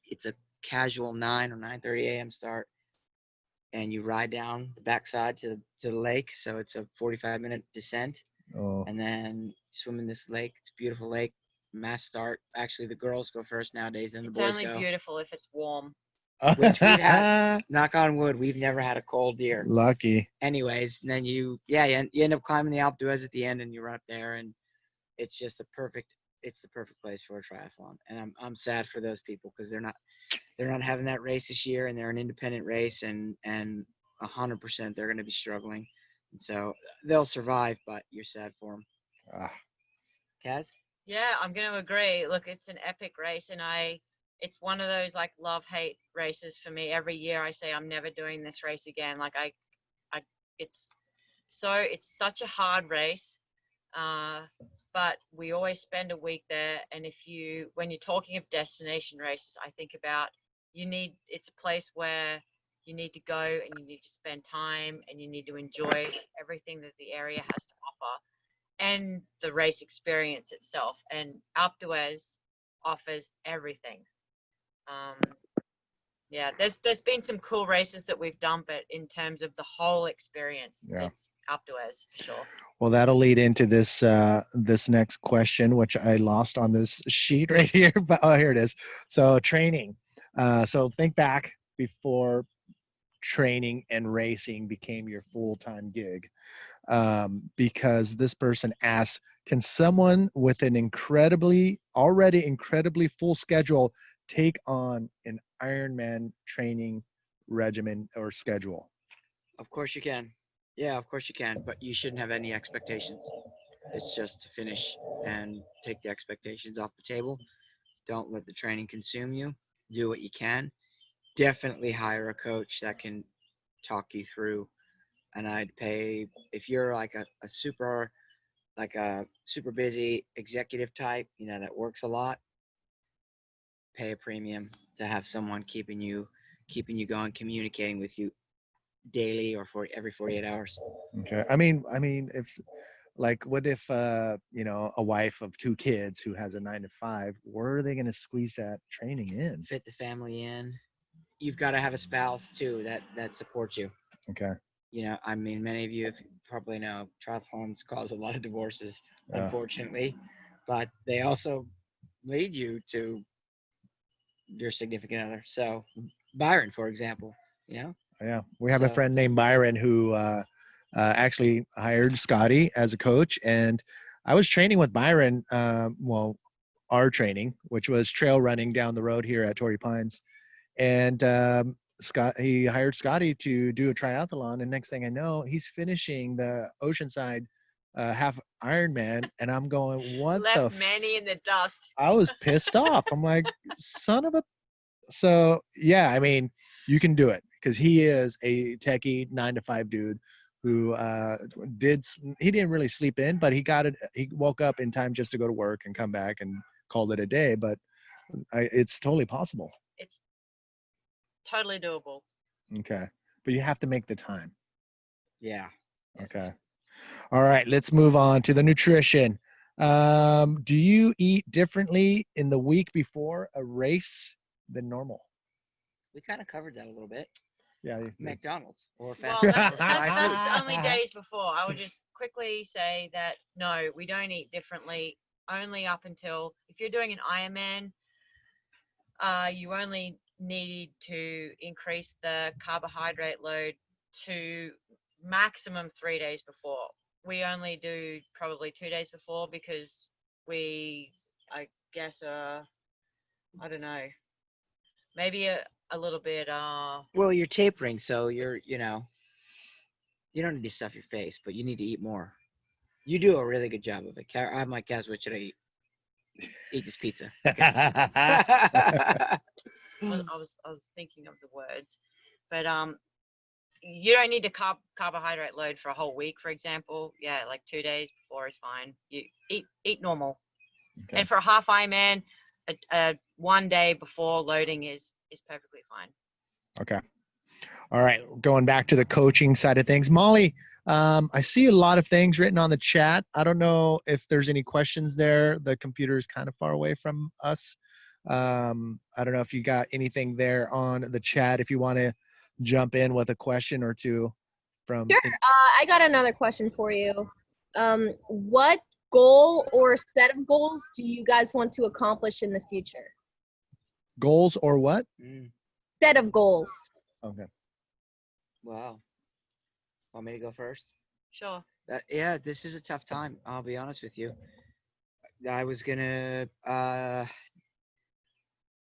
it's a casual 9 or 9:30 a.m. start, and you ride down the backside to the lake. So it's a 45-minute descent, Oh. and then swim in this lake. It's a beautiful lake. Mass start. Actually, the girls go first nowadays, then the It's boys only go. beautiful if it's warm. Which we've had. Knock on wood, we've never had a cold year. Lucky. Anyways, and then you end up climbing the Alpe d'Huez at the end, and you're up there, and it's just the perfect place for a triathlon. And I'm sad for those people because they're not having that race this year, and they're an independent race, and 100% they're going to be struggling, and so they'll survive, but you're sad for them. Ah. Kaz? Yeah, I'm going to agree. Look, it's an epic race, and it's one of those like love-hate races for me. Every year I say I'm never doing this race again. Like it's such a hard race, but we always spend a week there. And when you're talking of destination races, I think about it's a place where you need to go and you need to spend time and you need to enjoy everything that the area has to offer and the race experience itself. And Alpe d'Huez offers everything. Yeah, there's been some cool races that we've done, but in terms of the whole experience, it's Alpe d'Huez for sure. Well, that'll lead into this this next question, which I lost on this sheet right here. But here it is. So training. So think back before training and racing became your full-time gig. Because this person asks, can someone with an already incredibly full schedule take on an Ironman training regimen or schedule? Of course you can. Yeah, of course you can, but you shouldn't have any expectations. It's just to finish and take the expectations off the table. Don't let the training consume you. Do what you can. Definitely hire a coach that can talk you through. And I'd pay, if you're like a super busy executive type, that works a lot, pay a premium to have someone keeping you going, communicating with you daily or for every 48 hours. Okay. I mean, if like, what if a wife of 2 kids who has a 9 to 5, where are they going to squeeze that training in? Fit the family in. You've got to have a spouse too that supports you. Okay. Many of you probably know triathlons cause a lot of divorces, unfortunately, but they also lead you to your significant other. So Byron, for example, Yeah, we have a friend named Byron who actually hired Scotty as a coach, and I was training with Byron. Our training, which was trail running down the road here at Torrey Pines, and he hired Scotty to do a triathlon, and next thing I know, he's finishing the Oceanside half Ironman, and I'm going, what left Manny in the dust. I was pissed off. I'm like, son of a. So yeah, I mean, you can do it because he is a techie 9 to 5 dude who he didn't really sleep in, but he woke up in time just to go to work and come back and called it a day. But it's totally possible. It's totally doable. Okay. But you have to make the time. Yeah. Okay. All right. Let's move on to the nutrition. Do you eat differently in the week before a race than normal? We kind of covered that a little bit. Yeah. McDonald's or Well, fast food. that's only days before. I would just quickly say that, no, we don't eat differently. Only up until, if you're doing an Ironman, you only need to increase the carbohydrate load to maximum 3 days before. We only do probably 2 days before because I guess, I don't know, maybe a little bit. Well, you're tapering, so you don't need to stuff your face, but you need to eat more. You do a really good job of it. I'm like, Kaz, what should I eat? Eat this pizza. I was thinking of the words, but you don't need to carbohydrate load for a whole week, for example. Yeah, like 2 days before is fine. You eat normal. Okay. And for a half Ironman, a 1 day before loading is perfectly fine. Okay. All right. Going back to the coaching side of things, Molly, I see a lot of things written on the chat. I don't know if there's any questions there. The computer is kind of far away from us. I don't know if you got anything there on the chat. If you want to jump in with a question or two from. Sure. I got another question for you. What goal or set of goals do you guys want to accomplish in the future? Goals or what? Set of goals. Okay. Wow. Want me to go first? Sure. Yeah, this is a tough time. I'll be honest with you. I was gonna.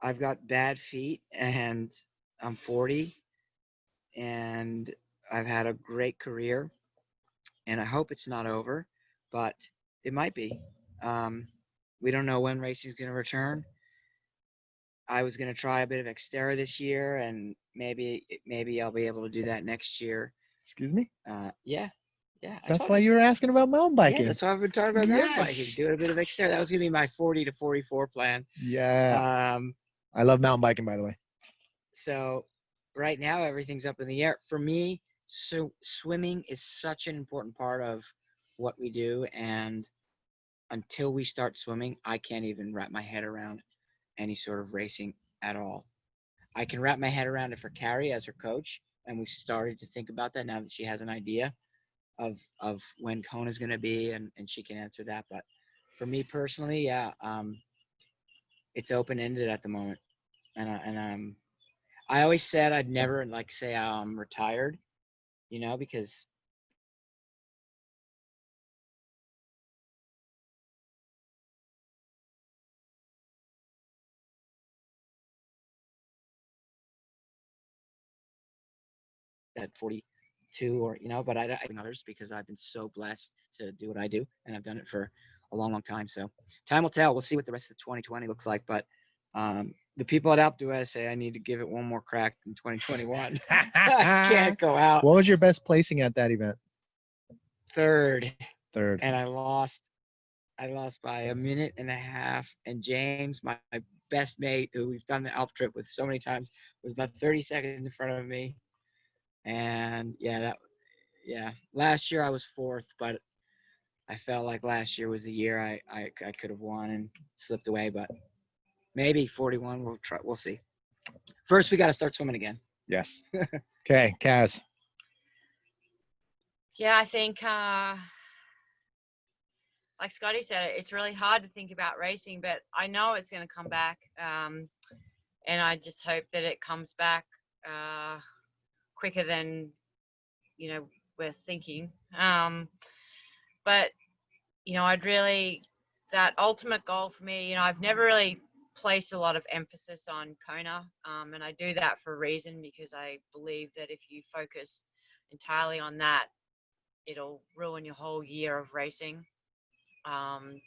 I've got bad feet, and I'm 40, and I've had a great career, and I hope it's not over, but it might be. We don't know when racing's gonna return. I was gonna try a bit of Xterra this year, and maybe I'll be able to do that next year. Excuse me? Yeah. That's why you were asking about mountain biking. Yeah, that's why I've been talking about mountain Yes. biking. Doing a bit of Xterra. That was gonna be my 40 to 44 plan. Yeah. I love mountain biking, by the way. So right now everything's up in the air. For me, so swimming is such an important part of what we do, and until we start swimming, I can't even wrap my head around any sort of racing at all. I can wrap my head around it for Carrie as her coach, and we've started to think about that now that she has an idea of when Kona's going to be, and she can answer that. But for me personally, yeah, it's open-ended at the moment, and I always said I'd never say I'm retired, because at 42 or, but I others because I've been so blessed to do what I do, and I've done it for a long, long time. So time will tell. We'll see what the rest of 2020 looks like. But the people at Alpe d'Huez say I need to give it one more crack in 2021. I can't go out. What was your best placing at that event? Third. And I lost by a minute and a half. And James, my best mate, who we've done the Alpe trip with so many times, was about 30 seconds in front of me. And last year I was fourth, but I felt like last year was the year I could have won and slipped away. But maybe 41. We'll see. First, we got to start swimming again. Yes. Okay, Kaz. Yeah, I think, like Scotty said, it's really hard to think about racing, but I know it's going to come back. And I just hope that it comes back quicker than, we're thinking. But, that ultimate goal for me, I've never really placed a lot of emphasis on Kona. And I do that for a reason, because I believe that if you focus entirely on that, it'll ruin your whole year of racing.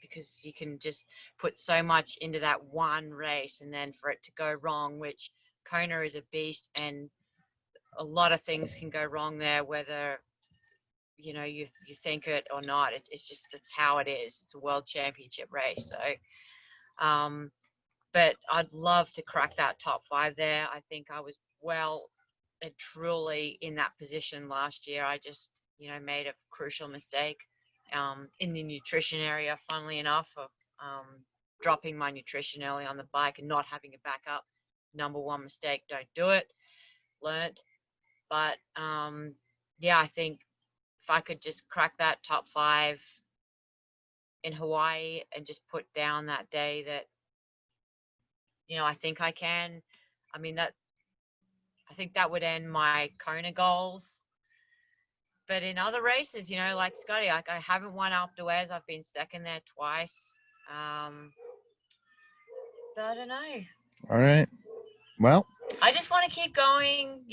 Because you can just put so much into that one race, and then for it to go wrong, which Kona is a beast, and a lot of things can go wrong there, whether you think it or not. It's how it is. It's a world championship race. So but I'd love to crack that top 5 there. I think I was well and truly in that position last year. I just made a crucial mistake in the nutrition area, funnily enough, of dropping my nutrition early on the bike and not having a backup. Number one mistake, don't do it. Learned. But I think if I could just crack that top 5 in Hawaii and just put down that day that, I think I can. I mean, I think that would end my Kona goals. But in other races, like Scotty, I haven't won Alpe d'Huez. I've been second there twice. But I don't know. All right. Well, I just want to keep going,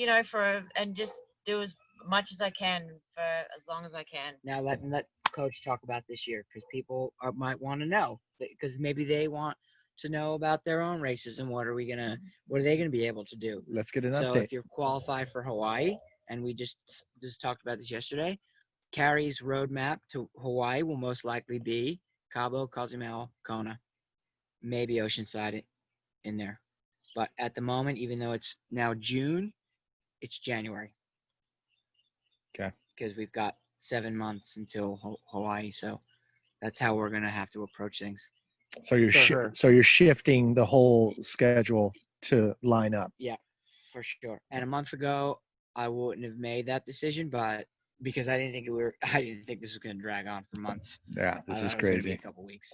and just do as much as I can for as long as I can. Now let Coach talk about this year, because people might want to know, because maybe they want to know about their own races and what are they going to be able to do. let's get an update. So if you're qualified for Hawaii and we just talked about this yesterday. Carrie's roadmap to Hawaii will most likely be Cabo, Cozumel, Kona, maybe Oceanside in there. But at the moment, even though it's now June, it's January. Okay. Because we've got 7 months until Hawaii, so that's how we're gonna have to approach things. So you're For her. so you're shifting the whole schedule to line up. Yeah, for sure. And a month ago, I wouldn't have made that decision, but because I didn't think this was gonna drag on for months. Yeah, I this thought is it was gonna be crazy. a couple weeks.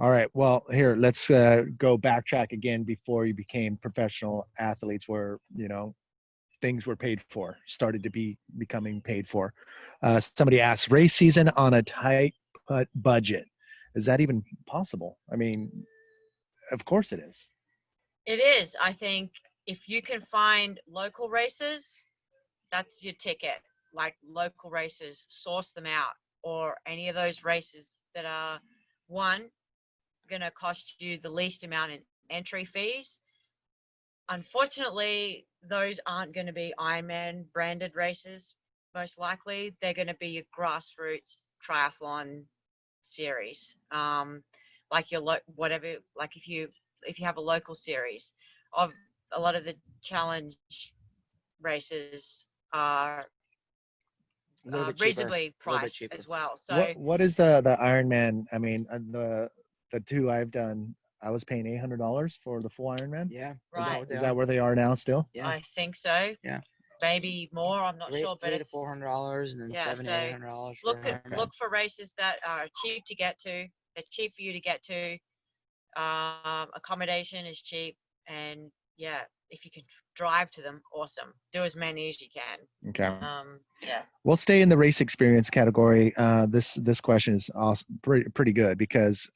All right. Well, here, let's go backtrack again before you became professional athletes where, things were paid for, started to be becoming paid for. Somebody asked, race season on a tight budget. Is that even possible? I mean, of course it is. It is. I think if you can find local races, that's your ticket. Like local races, source them out, or any of those races that are going to cost you the least amount in entry fees. Unfortunately, those aren't going to be Ironman branded races. Most likely, they're going to be your grassroots triathlon series. Like your whatever. Like if you have a local series, of a lot of the challenge races are A little bit cheaper. reasonably priced as well. So what is the Ironman? I mean, the two I've done, I was paying $800 for the full Ironman. Yeah. Right. Is that where they are now still? Yeah. I think so. Yeah. Maybe more. I'm not sure, but $300 it's to $400, and then yeah, $700 so to $800. look for races that are cheap to get to. They're cheap for you to get to. Accommodation is cheap, and yeah, if you can drive to them, awesome. Do as many as you can. Okay. Yeah. We'll stay in the race experience category. This question is awesome, pretty good because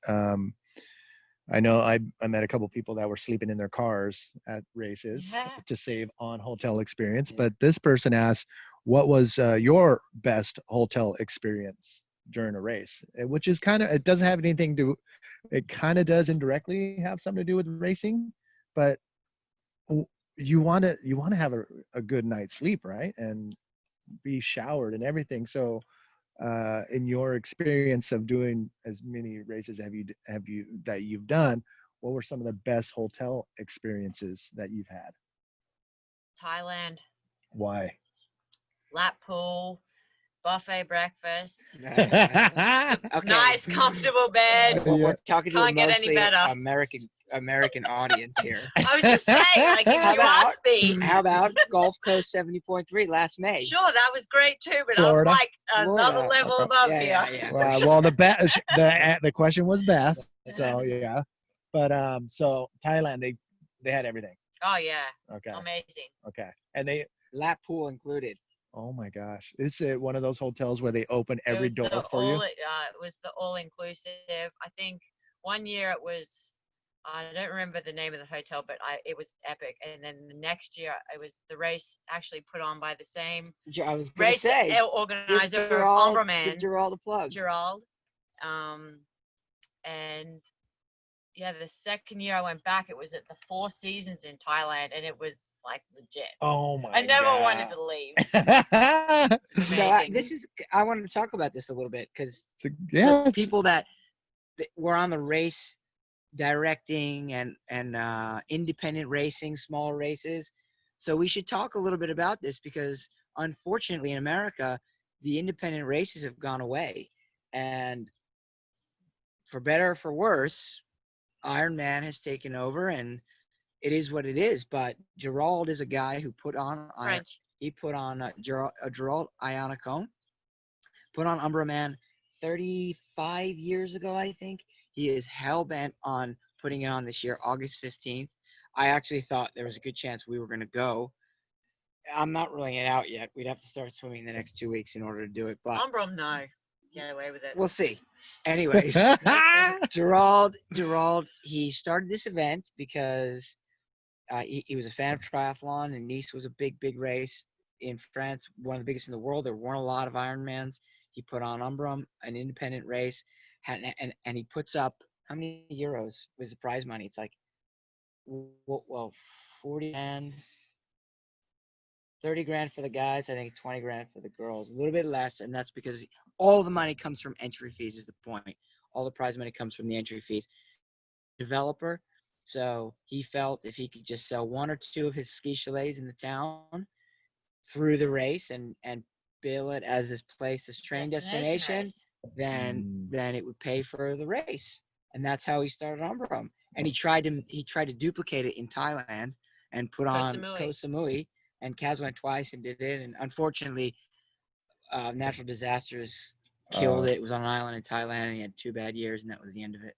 I know I met a couple people that were sleeping in their cars at races Yeah. to save on hotel experience. But this person asked, what was your best hotel experience during a race? Which is it doesn't have anything to, it kind of does indirectly have something to do with racing, but you want to have a good night's sleep, right? And be showered and everything. So in your experience of doing as many races that you've done, what were some of the best hotel experiences that you've had? Thailand. Why? Lap pool, buffet breakfast, Okay. nice comfortable bed. Well, we're talking to a Can't get any mostly better. American audience here. I was just saying, like, if How you about- asked me, How about Gulf Coast 70.3 last May? sure, that was great too, but Florida? I'm like another Florida. level Okay. above Yeah, here. yeah. Well, the question was best, so yeah. But so Thailand, they had everything. Oh yeah, Okay. amazing. Okay. And they, Lap pool included. oh my gosh, is it one of those hotels where they open every It was door for you? It was the all inclusive. I think one year it was. I don't remember the name of the hotel, but it was epic. And then the next year, it was the race actually put on by the same I was gonna race say, organizer, give Gerald a plug. Gerald. And yeah, the second year I went back, it was at the Four Seasons in Thailand, and it was like legit. Oh my! I never wanted to leave. So Amazing. I wanted to talk about this a little bit because Yeah, for people that were on the race directing and independent racing, small races. So we should talk a little bit about this because unfortunately in America, the independent races have gone away, and for better or for worse, Ironman has taken over, and it is what it is. But Gerald is a guy who put on French. Gerald Iannacone put on Umbraman 35 years ago, I think. He is hell-bent on putting it on this year, August 15th. I actually thought there was a good chance we were going to go. I'm not ruling it out yet. We'd have to start swimming the next 2 weeks in order to do it. But Umbrum, no. Get away with it. we'll see. Anyways, Gerald, he started this event because he was a fan of triathlon, and Nice was a big, big race in France, one of the biggest in the world. There weren't a lot of Ironmans. He put on Umbrum, an independent race, and he puts up, how many euros was the prize money? It's like, well, 40 and 30 grand for the guys. I think 20 grand for the girls. A little bit less, and that's because all the money comes from entry fees. Is the point? All the prize money comes from the entry fees. Developer, so he felt if he could just sell one or two of his ski chalets in the town through the race and bill it as this place, this train destination, race. then it would pay for the race. And that's how he started Umbro. And he tried to duplicate it in Thailand and put on Koh Samui. And Kaz went twice and did it. And unfortunately, natural disasters killed it. It was on an island in Thailand, and he had 2 bad years, and that was the end of it.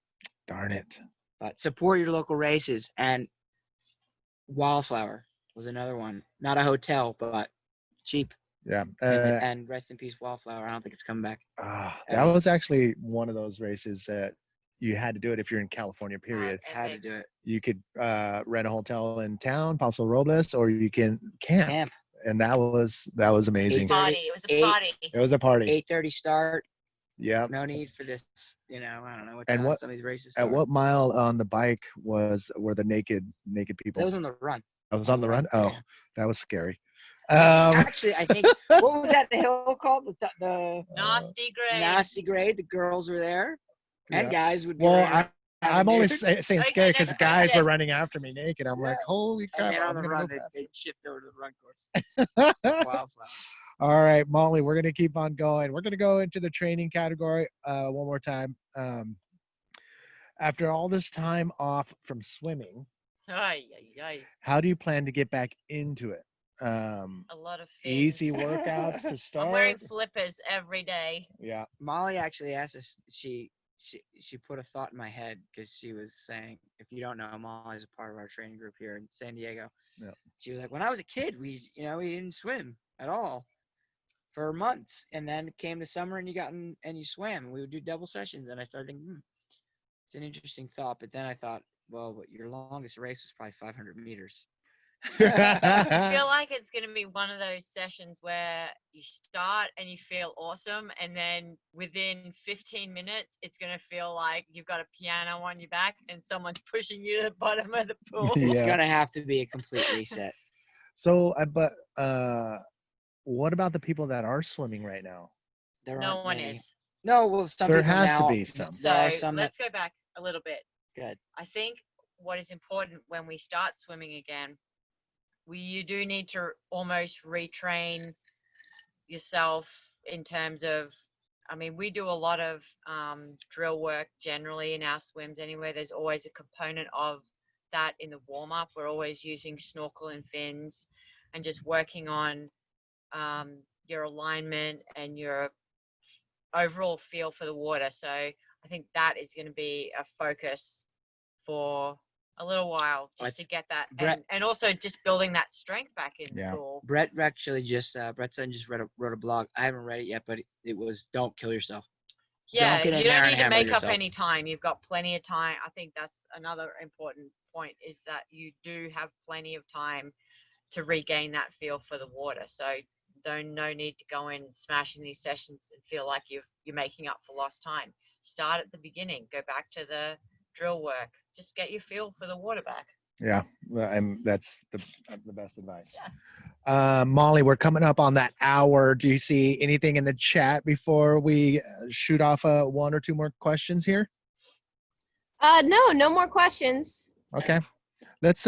Darn it. But support your local races. And Wildflower was another one. Not a hotel, but cheap. Yeah. And rest in peace, Wildflower. I don't think it's coming back. That was actually one of those races that you had to do it if you're in California, period. Had to do it. You could rent a hotel in town, Paso Robles, or you can camp. And that was amazing. It was a party. It was a party. 8:30 start. Yeah. No need for this, I don't know what And time some of these races start. At what mile on the bike were the naked people? That was on the run. I was on the run? Oh, yeah. That was scary. Actually, I think, what was that hill called? The Nasty grade. Nasty grade. The girls were there. And guys would be I'm only saying scary because guys were running after me naked. I'm like, holy crap. And then on the run, they shift over to the run course. Wildflower. All right, Molly, we're going to keep on going. We're going to go into the training category one more time. After all this time off from swimming, how do you plan to get back into it? A lot of things. Easy workouts to start. I'm wearing flippers every day. Yeah. Molly actually asked us, she put a thought in my head because she was saying, if you don't know, Molly's a part of our training group here in San Diego. Yeah. She was like, when I was a kid, we didn't swim at all for months. And then it came to summer and you swam. We would do double sessions. And I started thinking, it's an interesting thought. But then I thought, well, your longest race was probably 500 meters. I feel like it's going to be one of those sessions where you start and you feel awesome, and then within 15 minutes it's going to feel like you've got a piano on your back and someone's pushing you to the bottom of the pool. It's going to have to be a complete reset. So, but what about the people that are swimming right now? No one is. No, well, there has to be some. So let's go back a little bit. Good. I think what is important when we start swimming again, you do need to almost retrain yourself in terms of, we do a lot of drill work generally in our swims anyway. There's always a component of that in the warm-up. We're always using snorkel and fins and just working on your alignment and your overall feel for the water. So I think that is going to be a focus for a little while, just to get that, and also just building that strength back in the pool. Brett actually Brett Sutton just wrote a blog. I haven't read it yet, but it was don't kill yourself. Yeah, you don't need to make up any time. You've got plenty of time. I think that's another important point, is that you do have plenty of time to regain that feel for the water. So no need to go in smashing these sessions and feel like you're making up for lost time. Start at the beginning. Go back to the drill work. Just get your feel for the water back. Yeah, and that's the best advice. Yeah. Molly, we're coming up on that hour. Do you see anything in the chat before we shoot off one or two more questions here? No more questions. Okay, let's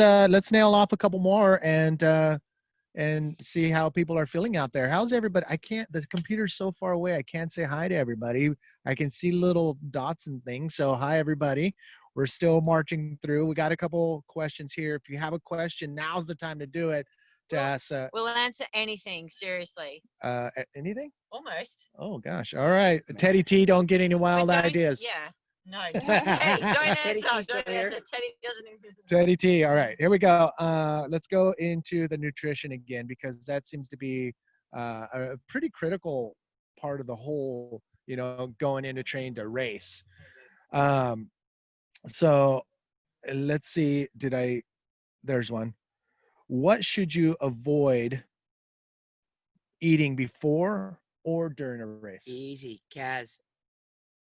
nail off a couple more and see how people are feeling out there. How's everybody? The computer's so far away, I can't say hi to everybody. I can see little dots and things. So hi, everybody. We're still marching through. We got a couple questions here. If you have a question, now's the time to do it. To ask. We'll answer anything, seriously. Anything? Almost. Oh, gosh. All right. Teddy T, don't get any wild ideas. Yeah. No, Teddy, don't Teddy answer. T's Don't answer. Teddy doesn't even. Teddy T. All right, here we go. Let's go into the nutrition again, because that seems to be a pretty critical part of the whole, going into train to race. So let's see. There's one. What should you avoid eating before or during a race? Easy, Kaz.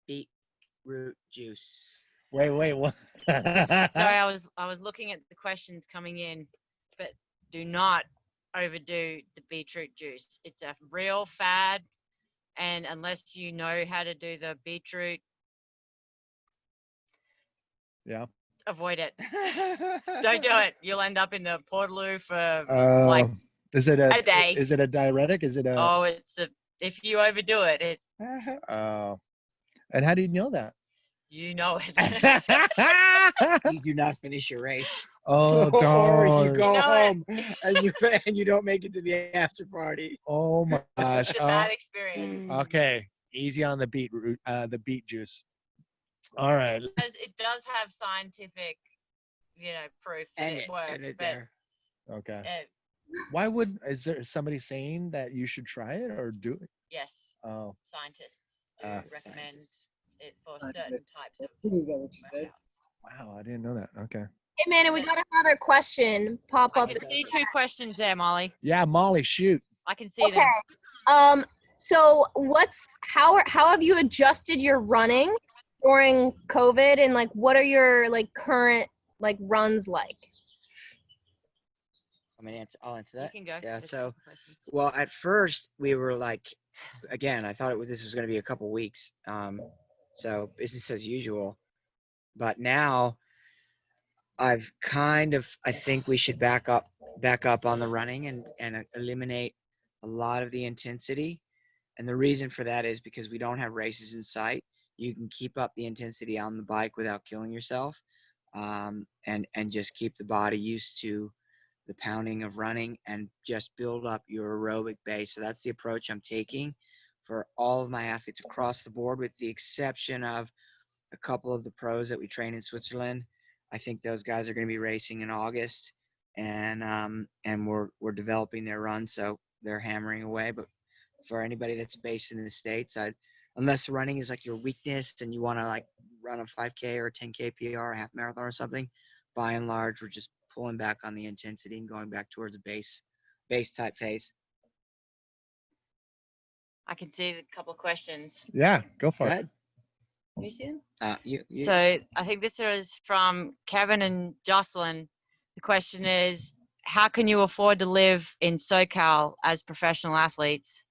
Beetroot juice. Wait, what? Sorry, I was looking at the questions coming in, but do not overdo the beetroot juice. It's a real fad, and unless you know how to do the beetroot, Yeah. avoid it. Don't do it. You'll end up in the Portaloo for Uh, is it a day. Is it a diuretic? Is it a? Oh, if you overdo it, Oh. And how do you know that? you know it. You do not finish your race. Oh, Or you don't. go know home and you don't make it to the after party. Oh my gosh. It's a bad experience. Okay. Easy on the beetroot, the beet juice. All right. It does have scientific, proof that it works. And it But there. Okay. uh, Is there somebody saying that you should try it or do it? yes, Oh, scientists do recommend it for Scientists. certain types of Is that what you said? workouts. wow. I didn't know that. Okay. Hey, Manny, we got another question pop I up. can see 2 questions there, Molly. Yeah, Molly, shoot. I can see Okay. them. So how have you adjusted your running during COVID, and like what are your like current like runs like? I'll answer You that. can go. Yeah, There's so, 2 questions. well, at first we were like, again, I thought this was going to be a couple weeks. So business as usual. But now I think we should back up on the running and eliminate a lot of the intensity. And the reason for that is because we don't have races in sight. You can keep up the intensity on the bike without killing yourself, and just keep the body used to the pounding of running and just build up your aerobic base. So that's the approach I'm taking for all of my athletes across the board, with the exception of a couple of the pros that we train in Switzerland. I think those guys are going to be racing in August, and we're developing their run, so they're hammering away. But for anybody that's based in the States, unless running is like your weakness and you want to like run a 5K or a 10K PR, a half marathon or something, by and large, we're just pulling back on the intensity and going back towards a base type phase. I can see a couple of questions. Yeah, go Go for it. ahead. Can you see them? You. So I think this is from Kevin and Jocelyn. The question is, how can you afford to live in SoCal as professional athletes?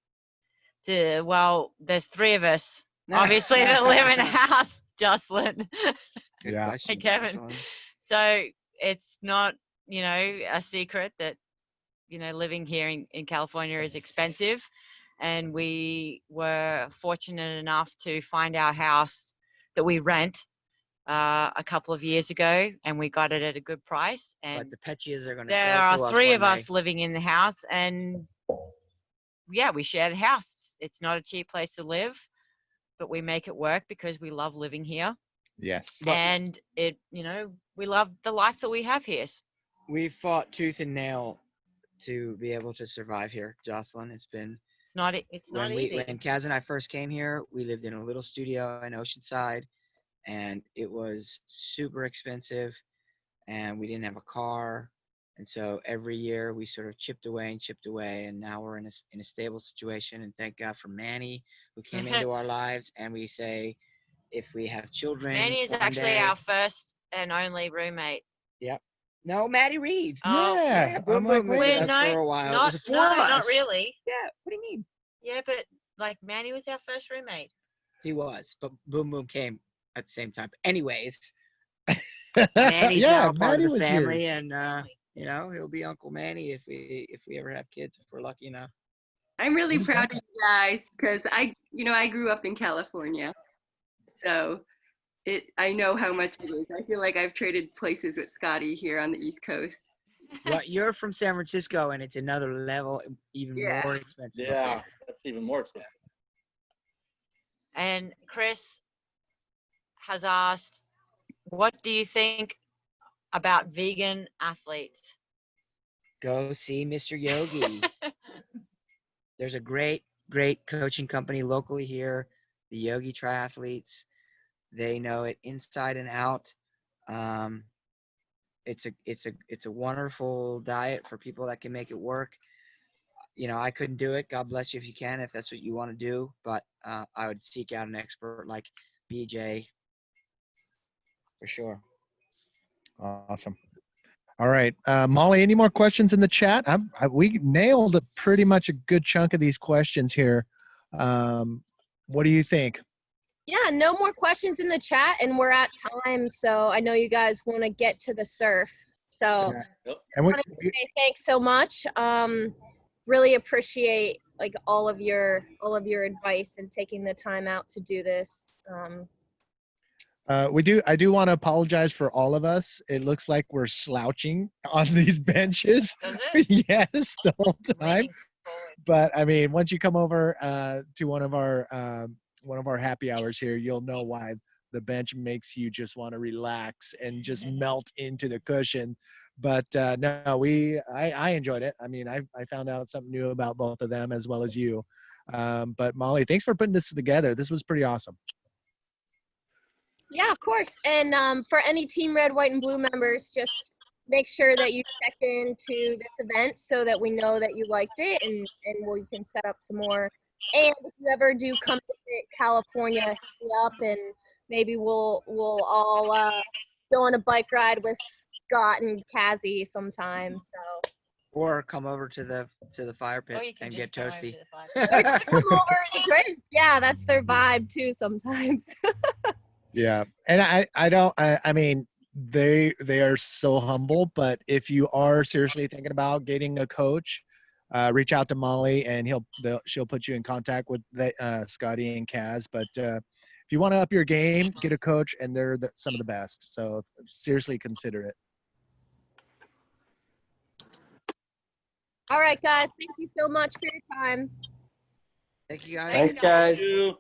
Well, there's 3 of us, obviously, that live in a house, Jocelyn. Good Yeah. question, Hey, Kevin. Jocelyn. So it's not, a secret that, living here in California is expensive. And we were fortunate enough to find our house that we rent a couple of years ago, and we got it at a good price. But And the Petchias are going to there sell to are us 3 one of us day. living in the house, and yeah, we share the house. It's not a cheap place to live, but we make it work because we love living here. Yes. And we love the life that we have here. We fought tooth and nail to be able to survive here, Jocelyn. It's not easy. When Kaz and I first came here, we lived in a little studio in Oceanside, and it was super expensive, and we didn't have a car. And so every year we sort of chipped away, and now we're in a stable situation. And thank God for Manny, who came into our lives. And we say, if we have children, Manny is one actually day, our first and only roommate. Yep. No, Maddie Reed. Oh, Yeah. Boom I'm Boom like, lived wait. with us for a while. It was four no, of us. not really. Yeah. What do you mean? Yeah, but like Manny was our first roommate. He was, but Boom Boom came at the same time. Anyways, Manny's now a part Manny of the was family, here. and he'll be Uncle Manny if we ever have kids, if we're lucky enough. I'm really Who's proud that? of you guys because I grew up in California, so I know how much it is. I feel like I've traded places with Scotty here on the East Coast. Well, you're from San Francisco, and it's another level, even Yeah. more expensive. Yeah, that's even more expensive. And Chris has asked, what do you think about vegan athletes? Go see Mr. Yogi. There's a great coaching company locally here, the Yogi Triathletes. They know it inside and out. It's a wonderful diet for people that can make it work. I couldn't do it. God bless you if you can, if that's what you want to do. But I would seek out an expert like BJ for sure. Awesome. All right, Molly. Any more questions in the chat? We nailed pretty much a good chunk of these questions here. What do you think? Yeah, no more questions in the chat, and we're at time. So I know you guys want to get to the surf. So Yep. I want to say thanks so much. Really appreciate like all of your advice and taking the time out to do this. I do want to apologize for all of us. It looks like we're slouching on these benches. Does it? Yes, the whole time. Leaning forward. But I mean, once you come over to one of our happy hours here, you'll know why the bench makes you just want to relax and just melt into the cushion. But no, I enjoyed it. I mean, I found out something new about both of them as well as you. But Molly, thanks for putting this together. This was pretty awesome. Yeah, of course. And for any Team Red, White, and Blue members, just make sure that you check into this event so that we know that you liked it, and we can set up some more. And if you ever do come visit California, hit me up, and maybe we'll all go on a bike ride with Scott and Cassie sometime. So. Or come over to the fire Or pit you can and just get come over toasty. to the fire. Come over and drink. Yeah, that's their vibe too sometimes. Yeah, and I mean, they are so humble. But if you are seriously thinking about getting a coach, reach out to Molly, and she'll put you in contact with Scotty and Kaz. But if you want to up your game, get a coach, and they're some of the best. So seriously consider it. All right, guys. Thank you so much for your time. Thank you guys. Thanks, guys. Thank you.